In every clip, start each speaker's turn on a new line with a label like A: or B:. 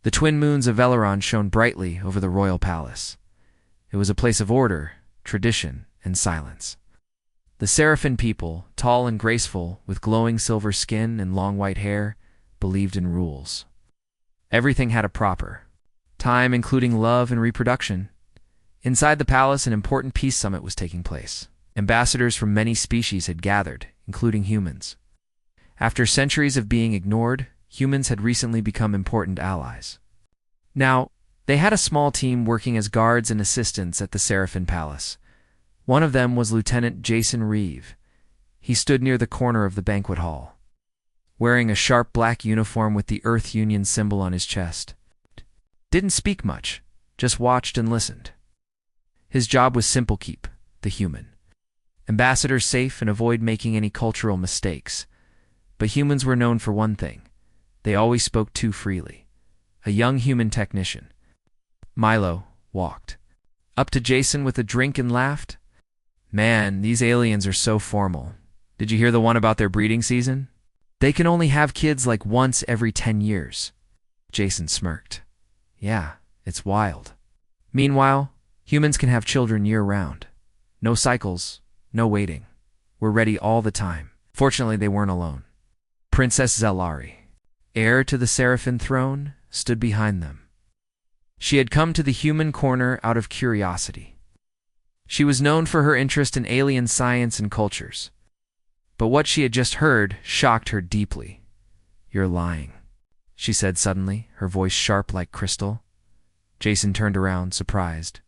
A: The twin moons of Veleron shone brightly over the royal palace. It was a place of order, tradition, and silence. The Seraphim people, tall and graceful, with glowing silver skin and long white hair, believed in rules. Everything had a proper time, including love and reproduction. Inside the palace, an important peace summit was taking place. Ambassadors from many species had gathered, including humans. After centuries of being ignored, humans had recently become important allies. Now, they had a small team working as guards and assistants at the Seraphim Palace. One of them was Lieutenant Jason Reeve. He stood near the corner of the banquet hall, wearing a sharp black uniform with the Earth Union symbol on his chest. Didn't speak much, just watched and listened. His job was simple: keep the human ambassadors safe and avoid making any cultural mistakes. But humans were known for one thing: they always spoke too freely. A young human technician, Milo, walked up to Jason with a drink and laughed. "Man, these aliens are so formal. Did you hear the one about their breeding season? They can only have kids like once every 10 years. Jason smirked. "Yeah, it's wild. Meanwhile, humans can have children year-round. No cycles, no waiting. We're ready all the time." Fortunately, they weren't alone. Princess Zelari, heir to the Seraphim throne, stood behind them. She had come to the human corner out of curiosity. She was known for her interest in alien science and cultures. But what she had just heard shocked her deeply. "You're lying," she said suddenly, her voice sharp like crystal. Jason turned around, surprised.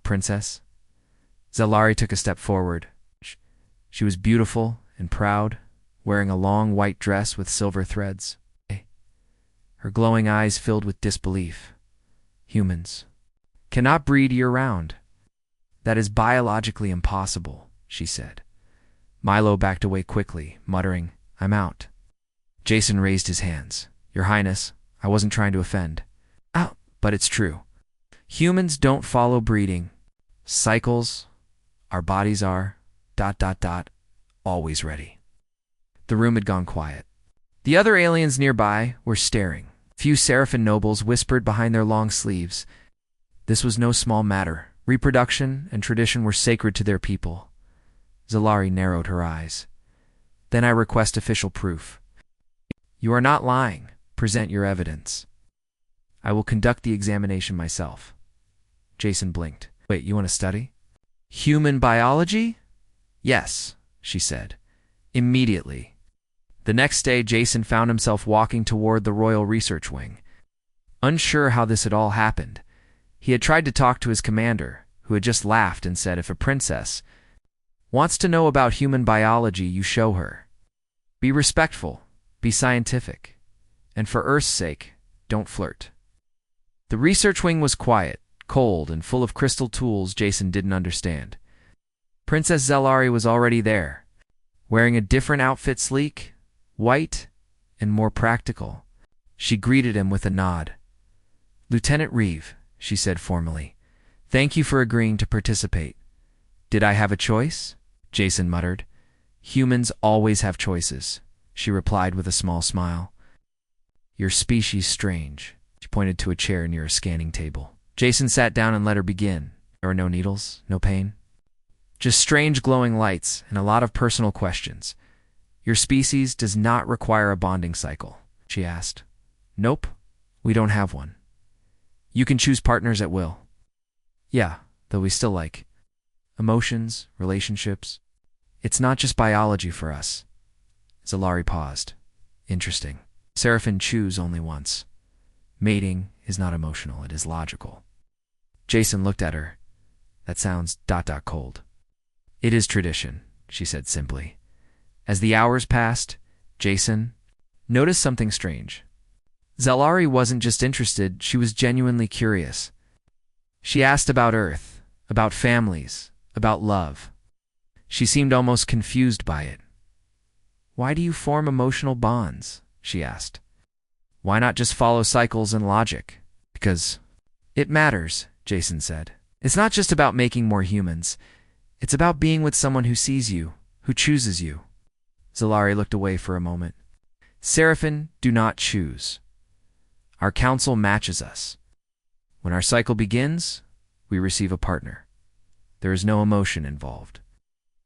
A: Princess?" Zelari took a step forward. She was beautiful and proud, wearing a long white dress with silver threads. Her glowing eyes filled with disbelief. "Humans cannot breed year-round. That is biologically impossible," she said. Milo backed away quickly, muttering, "I'm out." Jason raised his hands. "Your Highness, I wasn't trying to offend." "Oh, but it's true. Humans don't follow breeding cycles. Our bodies are ... always ready." The room had gone quiet. The other aliens nearby were staring. Few Seraphim nobles whispered behind their long sleeves. This was no small matter. Reproduction and tradition were sacred to their people. Zelari narrowed her eyes. "Then I request official proof. You are not lying. Present your evidence. I will conduct the examination myself." Jason blinked. "Wait, you want to study human biology?" "Yes," she said. "Immediately." The next day, Jason found himself walking toward the Royal Research Wing. Unsure how this had all happened, he had tried to talk to his commander, who had just laughed and said, "If a princess wants to know about human biology, you show her. Be respectful, be scientific, and for Earth's sake, don't flirt." The research wing was quiet, cold, and full of crystal tools Jason didn't understand. Princess Zelari was already there, wearing a different outfit, sleek, white, and more practical. She greeted him with a nod. "Lieutenant Reeve," she said formally, "thank you for agreeing to participate." "Did I have a choice?" Jason muttered. "Humans always have choices," she replied with a small smile. "Your species strange." She pointed to a chair near a scanning table. Jason sat down and let her begin. "There are no needles, no pain. Just strange glowing lights and a lot of personal questions. Your species does not require a bonding cycle," she asked. "Nope, we don't have one. You can choose partners at will." "Yeah, though we still like emotions, relationships. It's not just biology for us." Zelari paused. "Interesting. Seraphim choose only once. Mating is not emotional, it is logical." Jason looked at her. "That sounds ... cold." "It is tradition," she said simply. As the hours passed, Jason noticed something strange. Zelari wasn't just interested, she was genuinely curious. She asked about Earth, about families, about love. She seemed almost confused by it. "Why do you form emotional bonds?" she asked. "Why not just follow cycles and logic?" "Because it matters," Jason said. "It's not just about making more humans. It's about being with someone who sees you, who chooses you." Zelari looked away for a moment. "Seraphim do not choose. Our council matches us. When our cycle begins, we receive a partner. There is no emotion involved.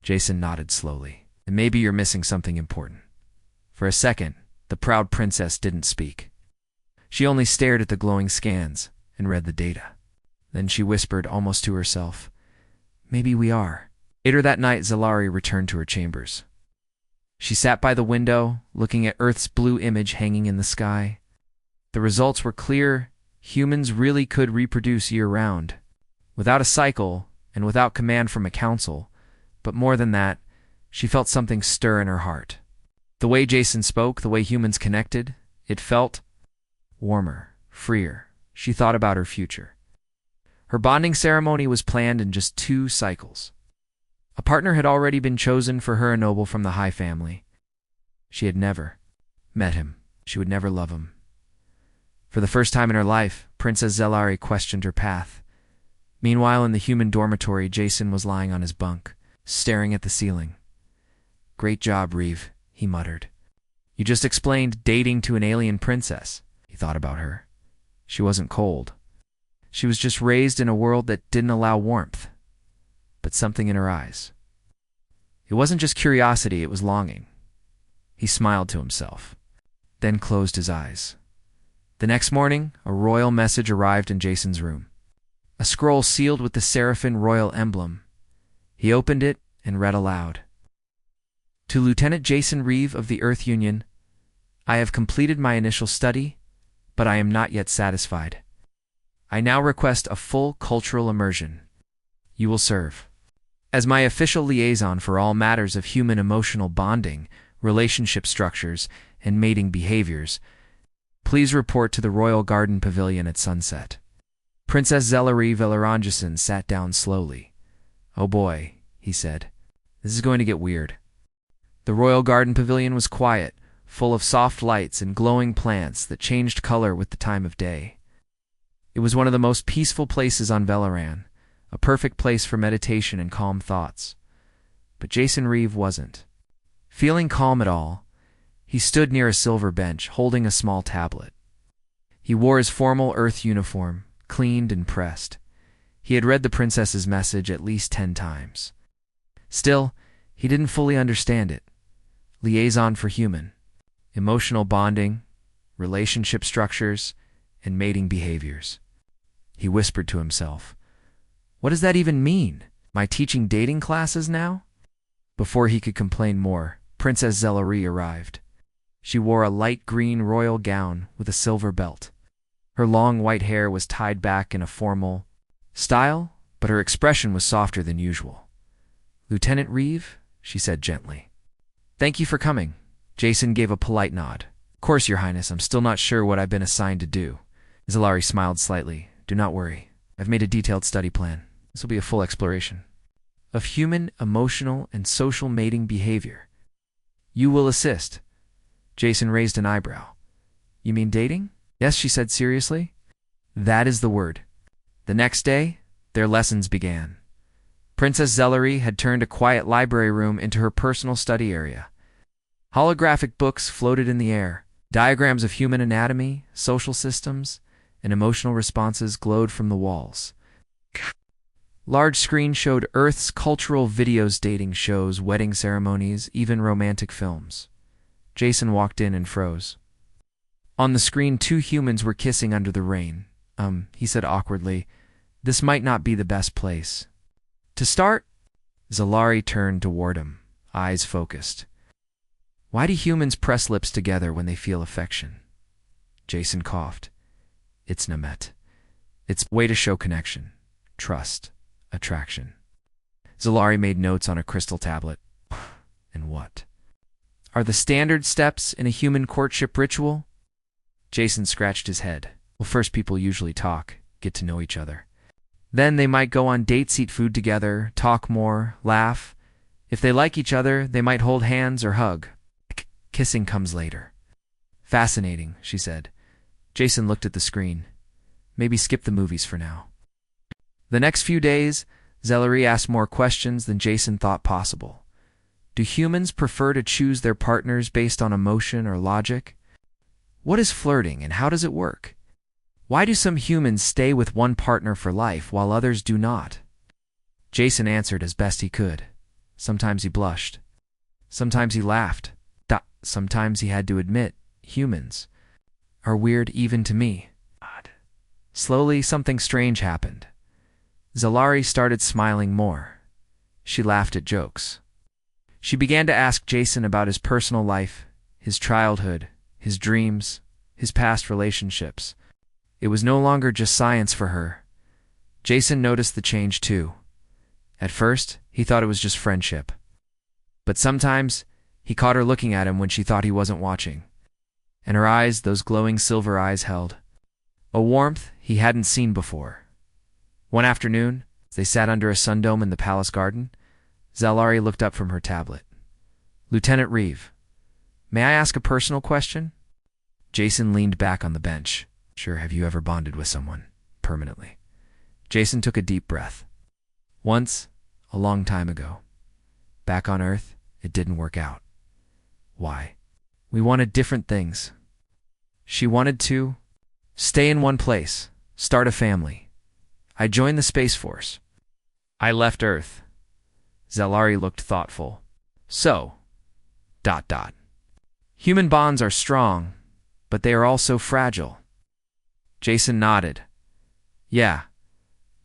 A: Jason nodded slowly. And maybe you're missing something important. For a second, the proud princess didn't speak. She only stared at the glowing scans and read the data. Then she whispered almost to herself, "Maybe we are." Later that night, Zalari returned to her chambers. She sat by the window, looking at Earth's blue image hanging in the sky. The results were clear. Humans really could reproduce year-round, without a cycle and without command from a council. But more than that, she felt something stir in her heart. The way Jason spoke, the way humans connected, it felt warmer, freer. She thought about her future. Her bonding ceremony was planned in just 2 cycles. A partner had already been chosen for her, a noble from the high family. She had never met him. She would never love him. For the first time in her life, Princess Zalari questioned her path. Meanwhile, in the human dormitory, Jason was lying on his bunk, staring at the ceiling. "Great job, Reeve," he muttered. "You just explained dating to an alien princess." He thought about her. She wasn't cold. She was just raised in a world that didn't allow warmth. But something in her eyes. It wasn't just curiosity, it was longing. He smiled to himself, then closed his eyes. The next morning, a royal message arrived in Jason's room. A scroll sealed with the Seraphim royal emblem. He opened it and read aloud. "To Lieutenant Jason Reeve of the Earth Union, I have completed my initial study, but I am not yet satisfied. I now request a full cultural immersion. You will serve as my official liaison for all matters of human emotional bonding, relationship structures, and mating behaviors. Please report to the Royal Garden Pavilion at sunset." Princess Zalari Velaranjason sat down slowly. "Oh boy," he said. "This is going to get weird." The Royal Garden Pavilion was quiet, full of soft lights and glowing plants that changed color with the time of day. It was one of the most peaceful places on Velaran, a perfect place for meditation and calm thoughts. But Jason Reeve wasn't feeling calm at all. He stood near a silver bench, holding a small tablet. He wore his formal Earth uniform, cleaned and pressed. He had read the princess's message at least 10 times. Still, he didn't fully understand it. Liaison for human, emotional bonding, relationship structures, and mating behaviors. He whispered to himself, "What does that even mean? Am I teaching dating classes now?" Before he could complain more, Princess Zalari arrived. She wore a light green royal gown with a silver belt. Her long white hair was tied back in a formal style, but her expression was softer than usual. "Lieutenant Reeve," she said gently. "Thank you for coming." Jason gave a polite nod. "Of course, Your Highness, I'm still not sure what I've been assigned to do." Zalari smiled slightly. "Do not worry. I've made a detailed study plan. This will be a full exploration of human, emotional, and social mating behavior. You will assist." Jason raised an eyebrow. "You mean dating?" "Yes," she said seriously. "That is the word." The next day, their lessons began. Princess Zalari had turned a quiet library room into her personal study area. Holographic books floated in the air. Diagrams of human anatomy, social systems, and emotional responses glowed from the walls. Large screens showed Earth's cultural videos, dating shows, wedding ceremonies, even romantic films. Jason walked in and froze. On the screen, 2 humans were kissing under the rain. He said awkwardly, "This might not be the best place to start." Zalari turned toward him, eyes focused. "Why do humans press lips together when they feel affection?" Jason coughed. "It's Namet. It's a way to show connection, trust, attraction." Zalari made notes on a crystal tablet. "And what are the standard steps in a human courtship ritual?" Jason scratched his head. "Well, first people usually talk, get to know each other. Then they might go on dates, eat food together, talk more, laugh. If they like each other, they might hold hands or hug. Kissing comes later." "Fascinating," she said. Jason looked at the screen. "Maybe skip the movies for now." The next few days, Zalari asked more questions than Jason thought possible. Do humans prefer to choose their partners based on emotion or logic? What is flirting and how does it work? Why do some humans stay with one partner for life while others do not? Jason answered as best he could. Sometimes he blushed. Sometimes he laughed. Sometimes he had to admit, humans are weird even to me. Slowly, something strange happened. Zalari started smiling more. She laughed at jokes. She began to ask Jason about his personal life, his childhood, his dreams, his past relationships. It was no longer just science for her. Jason noticed the change too. At first, he thought it was just friendship. But sometimes, he caught her looking at him when she thought he wasn't watching. And her eyes, those glowing silver eyes, held a warmth he hadn't seen before. One afternoon, as they sat under a sundome in the palace garden, Zalari looked up from her tablet. "Lieutenant Reeve, may I ask a personal question?" Jason leaned back on the bench. "Sure, have you ever bonded with someone permanently?" Jason took a deep breath. "Once, a long time ago. Back on Earth, it didn't work out." "Why?" "We wanted different things. She wanted to stay in one place, start a family. I joined the Space Force. I left Earth." Zalari looked thoughtful. "So, ... Human bonds are strong, but they are also fragile." Jason nodded. "Yeah,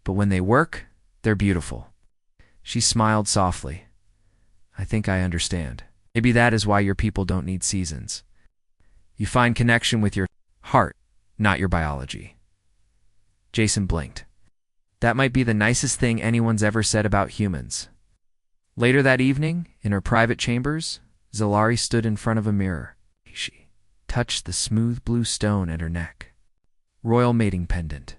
A: but when they work, they're beautiful." She smiled softly. "I think I understand. Maybe that is why your people don't need seasons. You find connection with your heart, not your biology." Jason blinked. That might be the nicest thing anyone's ever said about humans. Later that evening, in her private chambers, Zalari stood in front of a mirror. She touched the smooth blue stone at her neck. Royal mating pendant.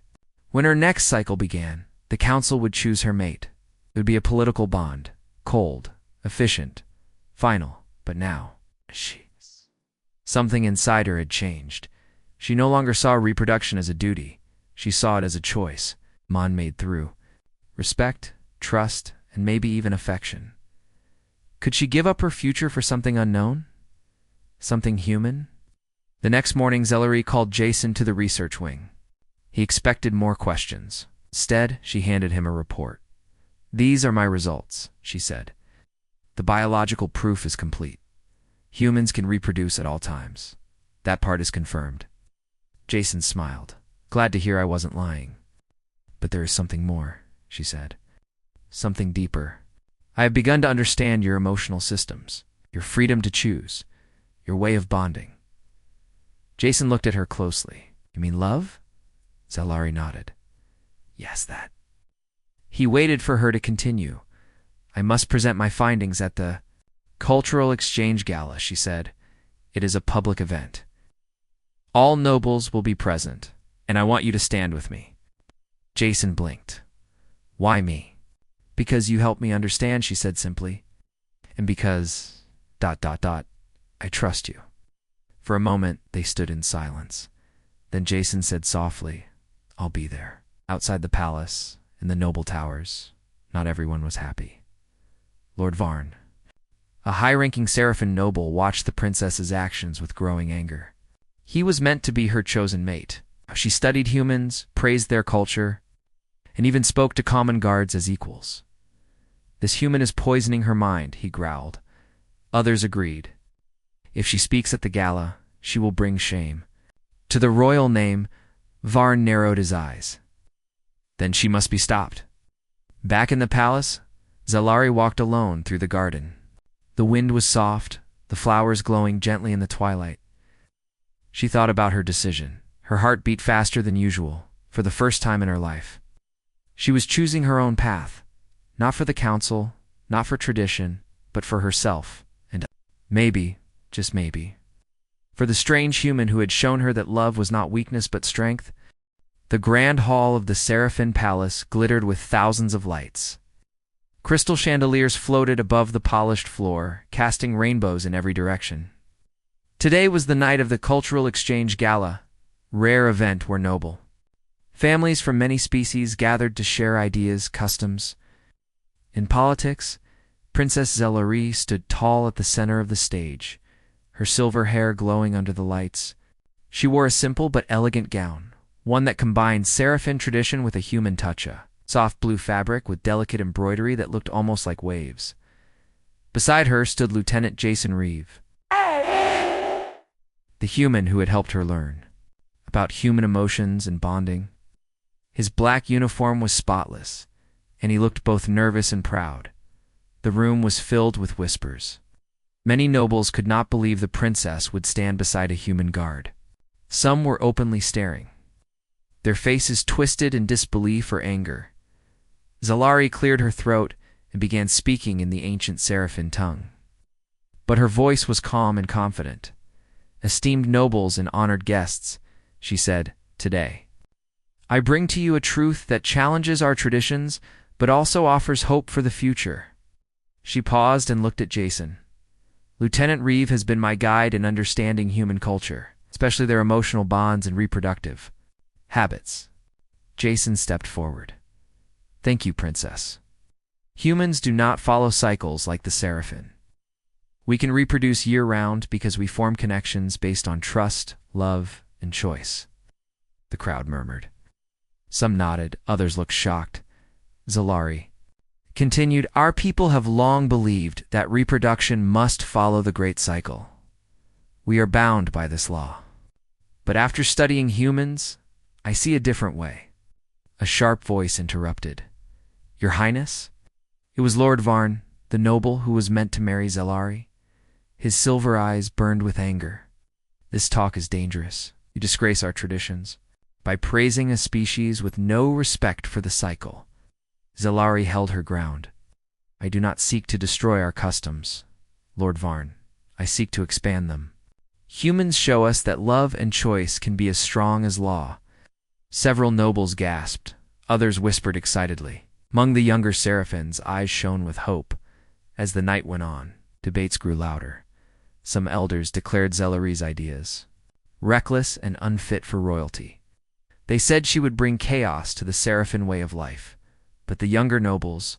A: When her next cycle began, the council would choose her mate. It would be a political bond, cold, efficient, final. But now, something inside her had changed. She no longer saw reproduction as a duty. She saw it as a choice, made through respect, trust, and maybe even affection. Could she give up her future for something unknown? Something human? The next morning, Zalari called Jason to the research wing. He expected more questions. Instead, she handed him a report. "These are my results," she said. "The biological proof is complete. Humans can reproduce at all times. That part is confirmed." Jason smiled. "Glad to hear I wasn't lying." "But there is something more," she said. "Something deeper. I have begun to understand your emotional systems, your freedom to choose, your way of bonding." Jason looked at her closely. "You mean love?" Zalari nodded. "Yes, that." He waited for her to continue. "I must present my findings at the Cultural Exchange Gala," she said. "It is a public event. All nobles will be present, and I want you to stand with me." Jason blinked. "Why me?" "Because you helped me understand," she said simply. "And because... I trust you." For a moment, they stood in silence. Then Jason said softly, "I'll be there." Outside the palace, in the noble towers, not everyone was happy. Lord Varn, a high-ranking Seraphin noble, watched the princess's actions with growing anger. He was meant to be her chosen mate. She studied humans, praised their culture, and even spoke to common guards as equals. "This human is poisoning her mind," he growled. Others agreed. "If she speaks at the gala, she will bring shame." To the royal name, Varn narrowed his eyes. "Then she must be stopped." Back in the palace, Zalari walked alone through the garden. The wind was soft, the flowers glowing gently in the twilight. She thought about her decision. Her heart beat faster than usual, for the first time in her life. She was choosing her own path, not for the council, not for tradition, but for herself, and maybe, just maybe, for the strange human who had shown her that love was not weakness but strength. The grand hall of the Seraphin Palace glittered with thousands of lights. Crystal chandeliers floated above the polished floor, casting rainbows in every direction. Today was the night of the Cultural Exchange Gala, rare event where noble families from many species gathered to share ideas, customs. In politics, Princess Zalari stood tall at the center of the stage, her silver hair glowing under the lights. She wore a simple but elegant gown, one that combined Seraphin tradition with a human touch, a soft blue fabric with delicate embroidery that looked almost like waves. Beside her stood Lieutenant Jason Reeve, the human who had helped her learn about human emotions and bonding. His black uniform was spotless, and he looked both nervous and proud. The room was filled with whispers. Many nobles could not believe the princess would stand beside a human guard. Some were openly staring, their faces twisted in disbelief or anger. Zalari cleared her throat and began speaking in the ancient Seraphin tongue. But her voice was calm and confident. "Esteemed nobles and honored guests," she said, "today I bring to you a truth that challenges our traditions but also offers hope for the future." She paused and looked at Jason. "Lieutenant Reeve has been my guide in understanding human culture, especially their emotional bonds and reproductive habits." Jason stepped forward. "Thank you, Princess. Humans do not follow cycles like the Seraphin. We can reproduce year-round because we form connections based on trust, love, and choice." The crowd murmured. Some nodded, others looked shocked. Zalari continued, "Our people have long believed that reproduction must follow the great cycle. We are bound by this law. But after studying humans, I see a different way." A sharp voice interrupted. "Your Highness?" It was Lord Varn, the noble who was meant to marry Zalari. His silver eyes burned with anger. "This talk is dangerous. You disgrace our traditions by praising a species with no respect for the cycle." Zalari held her ground. "I do not seek to destroy our customs, Lord Varn. I seek to expand them. Humans show us that love and choice can be as strong as law." Several nobles gasped. Others whispered excitedly. Among the younger Seraphins, eyes shone with hope. As the night went on, debates grew louder. Some elders declared Zalari's ideas reckless and unfit for royalty. They said she would bring chaos to the Seraphin way of life. But the younger nobles,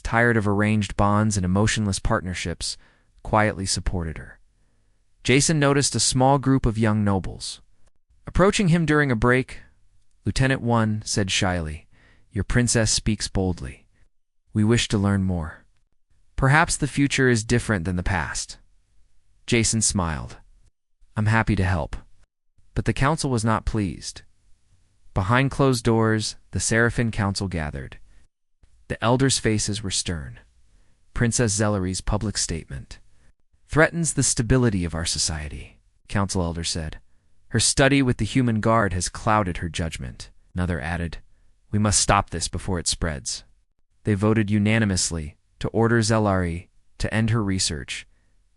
A: tired of arranged bonds and emotionless partnerships, quietly supported her. Jason noticed a small group of young nobles. Approaching him during a break, Lieutenant 1 said shyly, "Your princess speaks boldly. We wish to learn more. Perhaps the future is different than the past." Jason smiled. "I'm happy to help." But the council was not pleased. Behind closed doors, the Seraphin council gathered. The elders' faces were stern. Princess Zalari's public statement threatens the stability of our society, council elder said. Her study with the human guard has clouded her judgment. Another added, "We must stop this before it spreads." They voted unanimously to order Zalari to end her research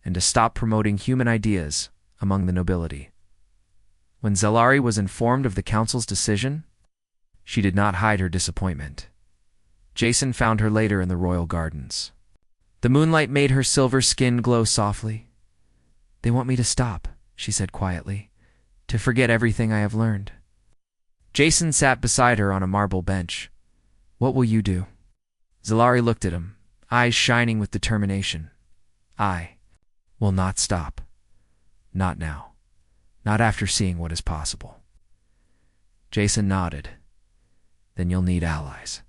A: and to stop promoting human ideas among the nobility. When Zalari was informed of the council's decision, she did not hide her disappointment. Jason found her later in the royal gardens. The moonlight made her silver skin glow softly. "They want me to stop," she said quietly, "to forget everything I have learned." Jason sat beside her on a marble bench. "What will you do?" Zalari looked at him, eyes shining with determination. "I will not stop. Not now. Not after seeing what is possible." Jason nodded. "Then you'll need allies."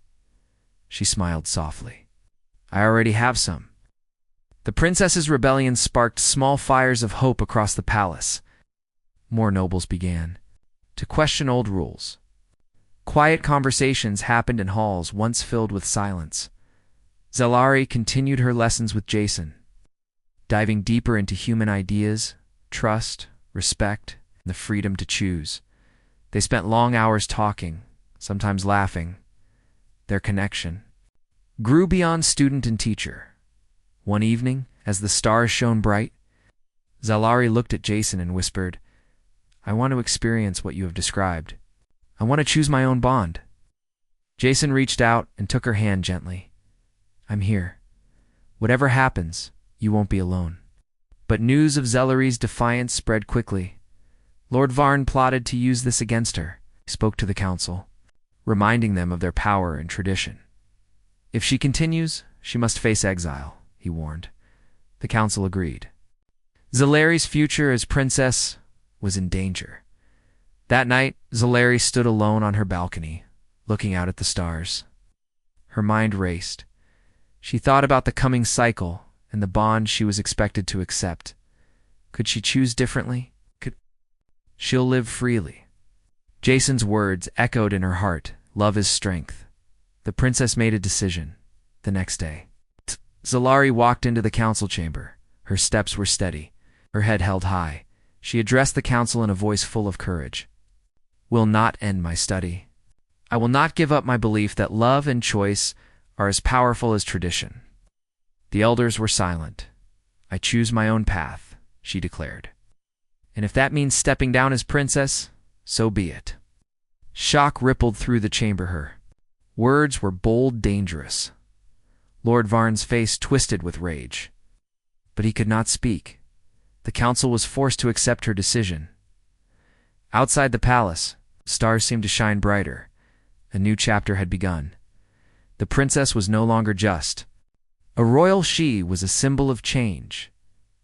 A: She smiled softly. "I already have some." The princess's rebellion sparked small fires of hope across the palace. More nobles began to question old rules. Quiet conversations happened in halls once filled with silence. Zalari continued her lessons with Jason, diving deeper into human ideas, trust, respect, and the freedom to choose. They spent long hours talking, sometimes laughing. Their connection grew beyond student and teacher. One evening, as the stars shone bright, Zalari looked at Jason and whispered, "I want to experience what you have described. I want to choose my own bond." Jason reached out and took her hand gently. "I'm here. Whatever happens, you won't be alone." But news of Zalari's defiance spread quickly. Lord Varn plotted to use this against her. He spoke to the council, reminding them of their power and tradition. "If she continues, she must face exile," he warned. The council agreed. Zalari's future as princess was in danger. That night, Zelari stood alone on her balcony, looking out at the stars. Her mind raced. She thought about the coming cycle and the bond she was expected to accept. Could she choose differently? She'll live freely. Jason's words echoed in her heart. Love is strength. The princess made a decision. The next day, Zelari walked into the council chamber. Her steps were steady, her head held high. She addressed the council in a voice full of courage. Will not end my study. I will not give up my belief that love and choice are as powerful as tradition. The elders were silent. I choose my own path, she declared. And if that means stepping down as princess, so be it. Shock rippled through the chamber. Her words were bold, dangerous. Lord Varn's face twisted with rage. But he could not speak. The council was forced to accept her decision. Outside the palace, stars seemed to shine brighter. A new chapter had begun. The princess was no longer just a royal, she was a symbol of change.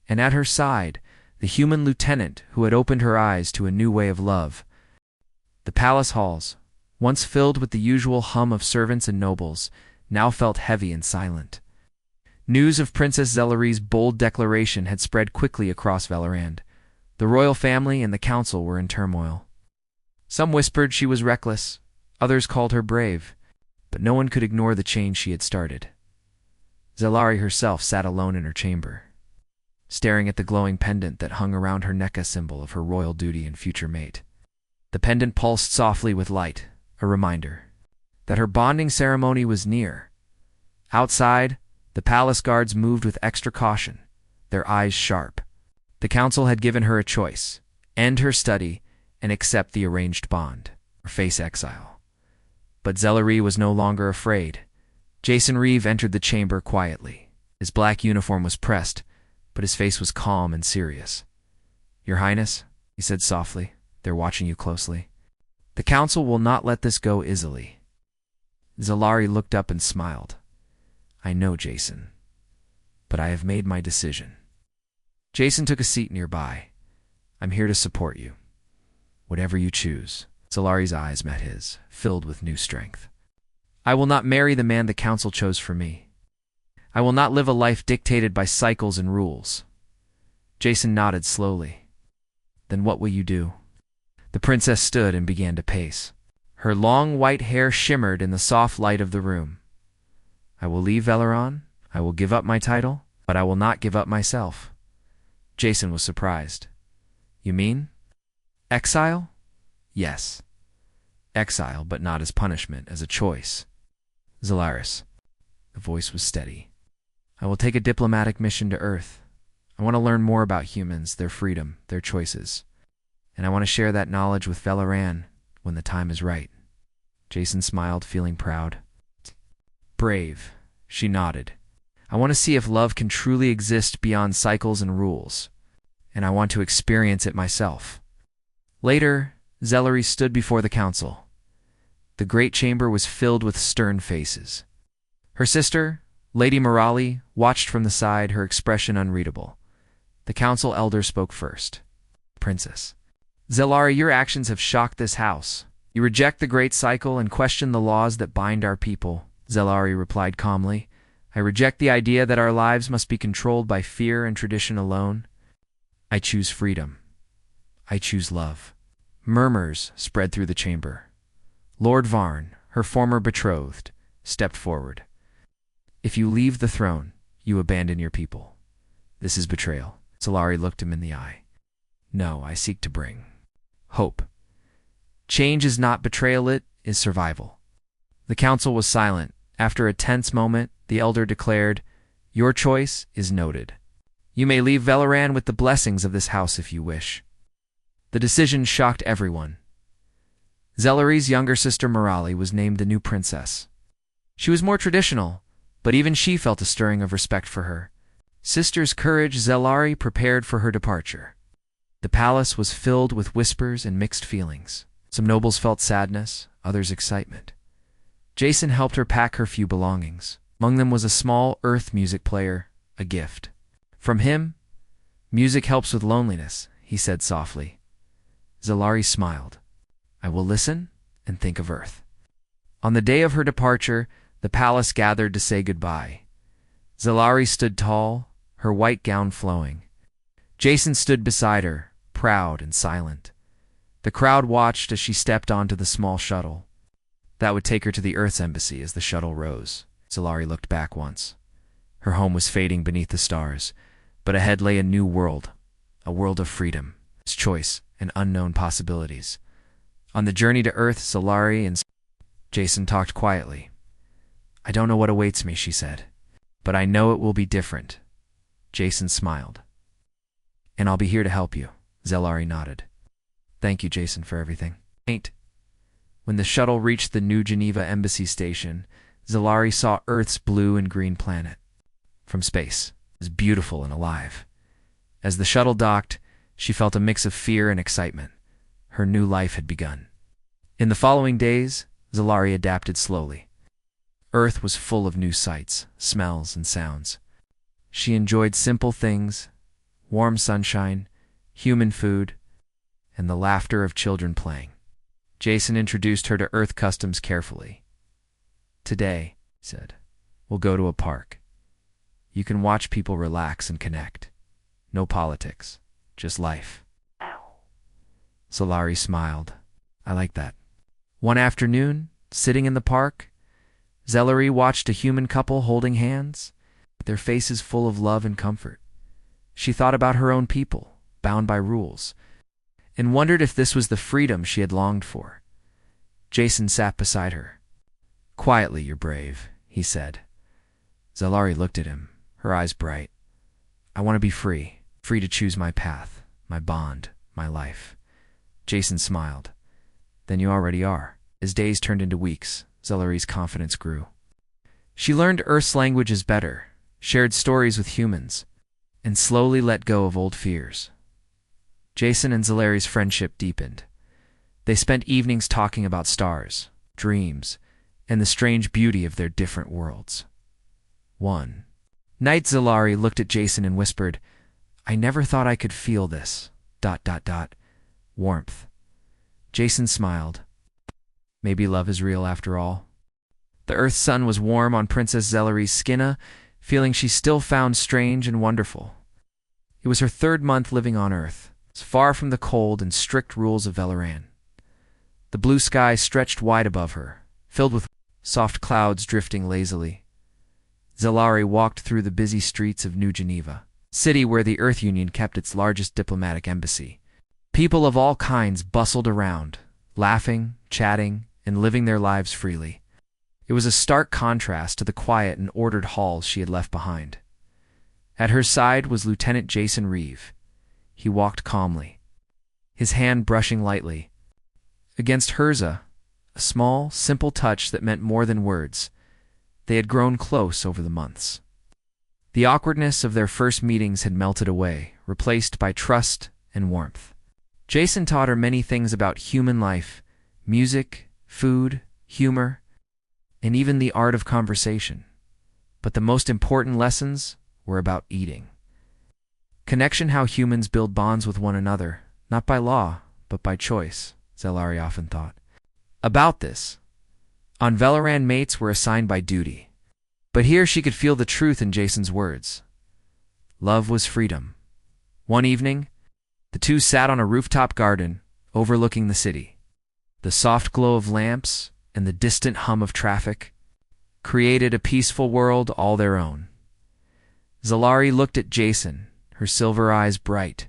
A: And at her side, the human lieutenant who had opened her eyes to a new way of love. The palace halls, once filled with the usual hum of servants and nobles, now felt heavy and silent. News of Princess Zelari's bold declaration had spread quickly across Valoran. The royal family and the council were in turmoil. Some whispered she was reckless, others called her brave, but no one could ignore the change she had started. Zelari herself sat alone in her chamber, staring at the glowing pendant that hung around her neck, a symbol of her royal duty and future mate. The pendant pulsed softly with light, a reminder that her bonding ceremony was near. Outside, the palace guards moved with extra caution, their eyes sharp. The council had given her a choice: end her study and accept the arranged bond, or face exile. But Zelari was no longer afraid. Jason Reeve entered the chamber quietly. His black uniform was pressed, but his face was calm and serious. "Your Highness," he said softly, "they're watching you closely. The council will not let this go easily." Zelari looked up and smiled. "I know, Jason, but I have made my decision." Jason took a seat nearby. "I'm here to support you. Whatever you choose." Zelari's eyes met his, filled with new strength. "I will not marry the man the council chose for me. I will not live a life dictated by cycles and rules." Jason nodded slowly. "Then what will you do?" The princess stood and began to pace. Her long white hair shimmered in the soft light of the room. "I will leave Valoran. I will give up my title, but I will not give up myself." Jason was surprised. "You mean exile?" "Yes. Exile, but not as punishment, as a choice." "Zelaris." The voice was steady. "I will take a diplomatic mission to Earth. I want to learn more about humans, their freedom, their choices. And I want to share that knowledge with Valoran when the time is right." Jason smiled, feeling proud. "Brave," she nodded. "I want to see if love can truly exist beyond cycles and rules. And I want to experience it myself." Later, Zelari stood before the council. The great chamber was filled with stern faces. Her sister, Lady Morali, watched from the side, her expression unreadable. The council elder spoke first. "Princess Zelari, your actions have shocked this house. You reject the great cycle and question the laws that bind our people." Zelari replied calmly. "I reject the idea that our lives must be controlled by fear and tradition alone. I choose freedom. I choose love." Murmurs spread through the chamber. Lord Varn, her former betrothed, stepped forward. "If you leave the throne, you abandon your people. This is betrayal." Zelari looked him in the eye. "No, I seek to bring hope. Change is not betrayal, it is survival." The council was silent. After a tense moment, the elder declared, "Your choice is noted. You may leave Valoran with the blessings of this house if you wish." The decision shocked everyone. Zelari's younger sister Morali was named the new princess. She was more traditional, but even she felt a stirring of respect for her. Sister's courage, Zelari prepared for her departure. The palace was filled with whispers and mixed feelings. Some nobles felt sadness, others excitement. Jason helped her pack her few belongings. Among them was a small earth music player, a gift. From him, "Music helps with loneliness," he said softly. Zelari smiled. I will listen and think of Earth. On the day of her departure, the palace gathered to say goodbye. Zalari stood tall, her white gown flowing. Jason stood beside her, proud and silent. The crowd watched as she stepped onto the small shuttle that would take her to the Earth's embassy. As the shuttle rose, Zalari looked back once. Her home was fading beneath the stars, but ahead lay a new world, a world of freedom, choice, and unknown possibilities. On the journey to Earth, Zalari and Jason talked quietly. I don't know what awaits me, she said, but I know it will be different. Jason smiled. And I'll be here to help you, Zalari nodded. Thank you, Jason, for everything. When the shuttle reached the New Geneva Embassy station, Zalari saw Earth's blue and green planet. From space, it was beautiful and alive. As the shuttle docked, she felt a mix of fear and excitement. Her new life had begun. In the following days, Zalari adapted slowly. Earth was full of new sights, smells, and sounds. She enjoyed simple things, warm sunshine, human food, and the laughter of children playing. Jason introduced her to Earth customs carefully. Today, he said, we'll go to a park. You can watch people relax and connect. No politics, just life. Zalari smiled. I like that. One afternoon, sitting in the park, Zalari watched a human couple holding hands, their faces full of love and comfort. She thought about her own people, bound by rules, and wondered if this was the freedom she had longed for. Jason sat beside her. Quietly, you're brave, he said. Zalari looked at him, her eyes bright. I want to be free to choose my path, my bond, my life. Jason smiled. Then you already are. As days turned into weeks, Zalari's confidence grew. She learned Earth's languages better, shared stories with humans, and slowly let go of old fears. Jason and Zalari's friendship deepened. They spent evenings talking about stars, dreams, and the strange beauty of their different worlds. One night, Zalari looked at Jason and whispered, I never thought I could feel this, ... warmth. Jason smiled. Maybe love is real after all. The Earth's sun was warm on Princess Zalari's skin, a feeling she still found strange and wonderful. It was her third month living on Earth, far from the cold and strict rules of Valoran. The blue sky stretched wide above her, filled with soft clouds drifting lazily. Zalari walked through the busy streets of New Geneva, city where the Earth Union kept its largest diplomatic embassy. People of all kinds bustled around, laughing, chatting, and living their lives freely. It was a stark contrast to the quiet and ordered halls she had left behind. At her side was Lieutenant Jason Reeve. He walked calmly, his hand brushing lightly against hers, a small, simple touch that meant more than words. They had grown close over the months. The awkwardness of their first meetings had melted away, replaced by trust and warmth. Jason taught her many things about human life, music, food, humor, and even the art of conversation. But the most important lessons were about eating. Connection, how humans build bonds with one another, not by law, but by choice, Zalari often thought. About this, on Valoran, mates were assigned by duty. But here she could feel the truth in Jason's words. Love was freedom. One evening, the two sat on a rooftop garden overlooking the city. The soft glow of lamps and the distant hum of traffic created a peaceful world all their own. Zalari looked at Jason, her silver eyes bright.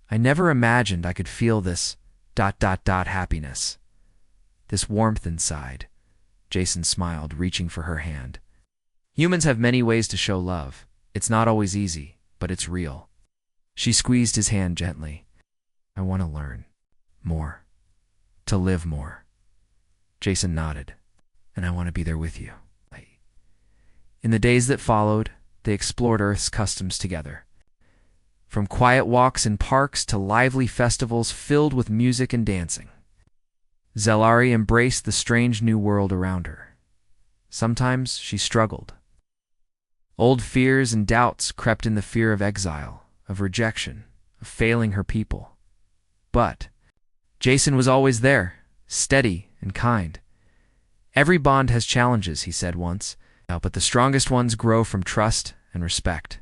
A: I never imagined I could feel this ... happiness. This warmth inside. Jason smiled, reaching for her hand. Humans have many ways to show love. It's not always easy, but it's real. She squeezed his hand gently. I want to learn more. To live more. Jason nodded. And I want to be there with you. In the days that followed, they explored Earth's customs together. From quiet walks in parks to lively festivals filled with music and dancing. Zalari embraced the strange new world around her. Sometimes she struggled. Old fears and doubts crept in, the fear of exile, of rejection, of failing her people. But Jason was always there, steady, and kind. Every bond has challenges, he said once, but the strongest ones grow from trust and respect.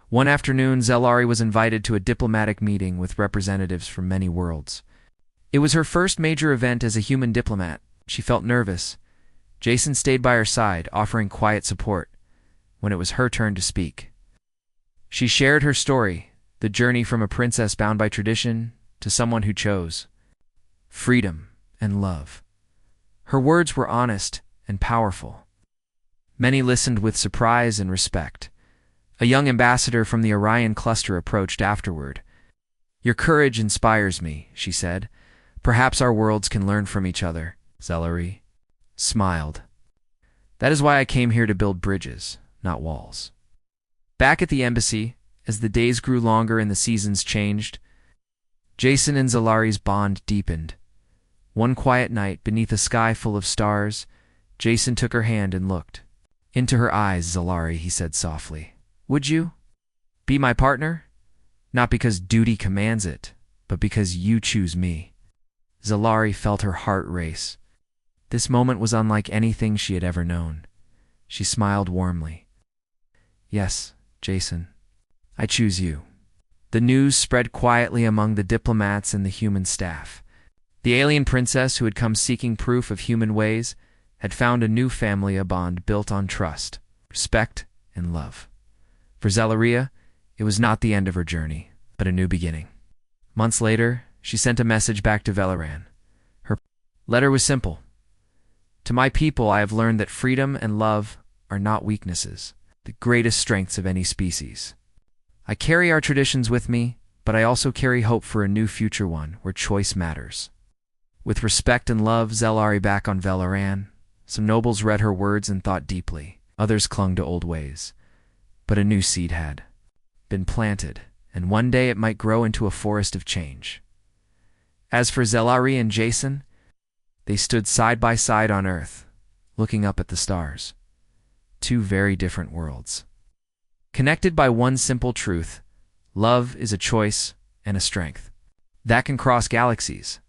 A: One afternoon, Zelari was invited to a diplomatic meeting with representatives from many worlds. It was her first major event as a human diplomat. She felt nervous. Jason stayed by her side, offering quiet support, when it was her turn to speak. She shared her story, the journey from a princess bound by tradition to someone who chose freedom and love. Her words were honest and powerful. Many listened with surprise and respect. A young ambassador from the Orion cluster approached afterward. "Your courage inspires me," she said. "Perhaps our worlds can learn from each other." Zelari smiled. "That is why I came here to build bridges, not walls." Back at the embassy, as the days grew longer and the seasons changed, Jason and Zelari's bond deepened. One quiet night, beneath a sky full of stars, Jason took her hand and looked. "Into her eyes, Zelari," he said softly. "Would you be my partner? Not because duty commands it, but because you choose me." Zelari felt her heart race. This moment was unlike anything she had ever known. She smiled warmly. "Yes, Jason, I choose you." The news spread quietly among the diplomats and the human staff. The alien princess who had come seeking proof of human ways had found a new family, a bond built on trust, respect, and love. For Zelaria, it was not the end of her journey, but a new beginning. Months later, she sent a message back to Velaran. Her letter was simple. "To my people, I have learned that freedom and love are not weaknesses, the greatest strengths of any species. I carry our traditions with me, but I also carry hope for a new future, one where choice matters." With respect and love, Zelari back on Velaran. Some nobles read her words and thought deeply. Others clung to old ways. But a new seed had been planted, and one day it might grow into a forest of change. As for Zelari and Jason, they stood side by side on Earth, looking up at the stars. Two very different worlds. Connected by one simple truth: love is a choice and a strength that can cross galaxies.